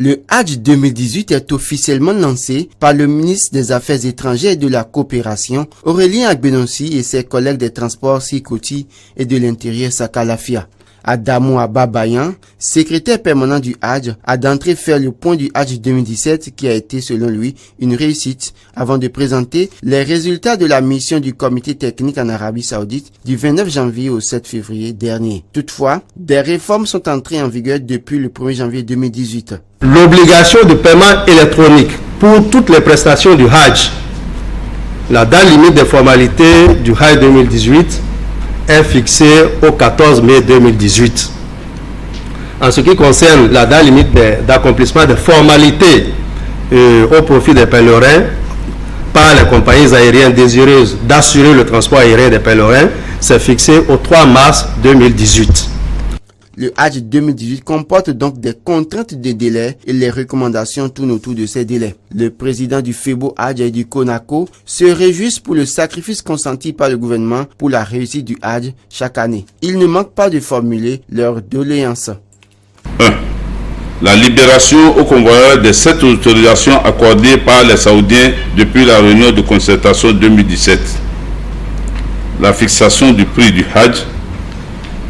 Le Hajj 2018 est officiellement lancé par le ministre des Affaires étrangères et de la coopération, Aurélien Agbenonsi, et ses collègues des transports Sikoti et de l'intérieur Sakalafia. Adamou Ababayan, secrétaire permanent du Hajj, a d'entrée fait le point du Hajj 2017 qui a été selon lui une réussite avant de présenter les résultats de la mission du comité technique en Arabie Saoudite du 29 janvier au 7 février dernier. Toutefois, des réformes sont entrées en vigueur depuis le 1er janvier 2018. L'obligation de paiement électronique pour toutes les prestations du Hajj. La date limite des formalités du Hajj 2018 est fixée au 14 mai 2018. En ce qui concerne la date limite d'accomplissement des formalités au profit des pèlerins par les compagnies aériennes désireuses d'assurer le transport aérien des pèlerins, c'est fixé au 3 mars 2018. Le Hajj 2018 comporte donc des contraintes de délai et les recommandations tournent autour de ces délais. Le président du FEBO Hajj et du CONACO se réjouissent pour le sacrifice consenti par le gouvernement pour la réussite du Hajj chaque année. Ils ne manquent pas de formuler leurs doléances. 1. La libération aux convoyeurs des 7 autorisations accordées par les Saoudiens depuis la réunion de concertation 2017. La fixation du prix du Hajj.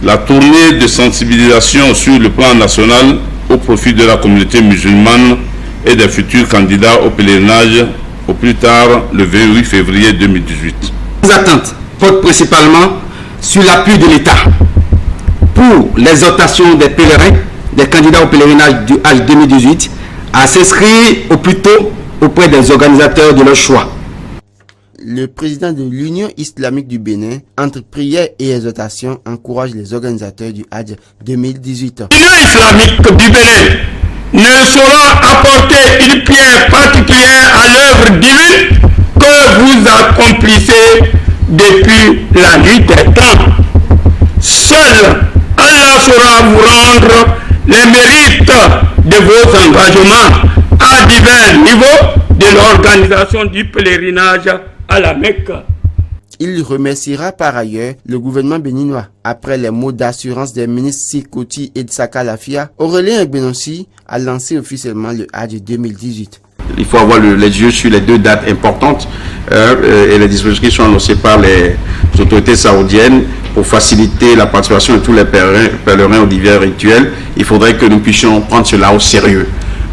La tournée de sensibilisation sur le plan national au profit de la communauté musulmane et des futurs candidats au pèlerinage au plus tard le 28 février 2018. Les attentes portent principalement sur l'appui de l'État pour l'exhortation des pèlerins, des candidats au pèlerinage du Hajj 2018 à s'inscrire au plus tôt auprès des organisateurs de leur choix. Le président de l'Union islamique du Bénin, entre prière et exhortation, encourage les organisateurs du Hajj 2018. L'Union islamique du Bénin ne saura apporter une pierre particulière à l'œuvre divine que vous accomplissez depuis la nuit des temps. Seul Allah saura vous rendre les mérites de vos engagements à divers niveaux de l'organisation du pèlerinage à la Mecque. Il remerciera par ailleurs le gouvernement béninois. Après les mots d'assurance des ministres Sikoti et de Sakalafia, Aurélien Agbenonsi a lancé officiellement le Hajj 2018. Il faut avoir les yeux sur les deux dates importantes et les dispositions qui sont annoncées par les autorités saoudiennes pour faciliter la participation de tous les pèlerins aux divers rituels. Il faudrait que nous puissions prendre cela au sérieux.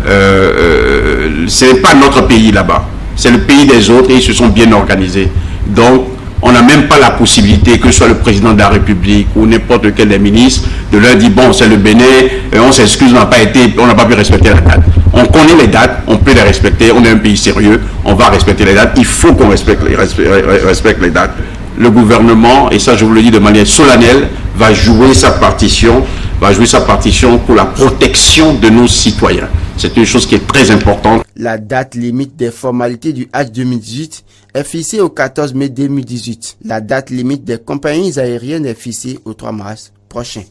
Ce n'est pas notre pays là-bas. C'est le pays des autres et ils se sont bien organisés. Donc, on n'a même pas la possibilité que ce soit le président de la République ou n'importe quel des ministres de leur dire bon, c'est le Bénin, on s'excuse, on n'a pas pu respecter la date. On connaît les dates, on peut les respecter, on est un pays sérieux, on va respecter les dates, il faut qu'on respecte les dates. Le gouvernement, et ça je vous le dis de manière solennelle, va jouer sa partition pour la protection de nos citoyens. C'est une chose qui est très importante. La date limite des formalités du Hajj 2018 est fixée au 14 mai 2018. La date limite des compagnies aériennes est fixée au 3 mars prochain.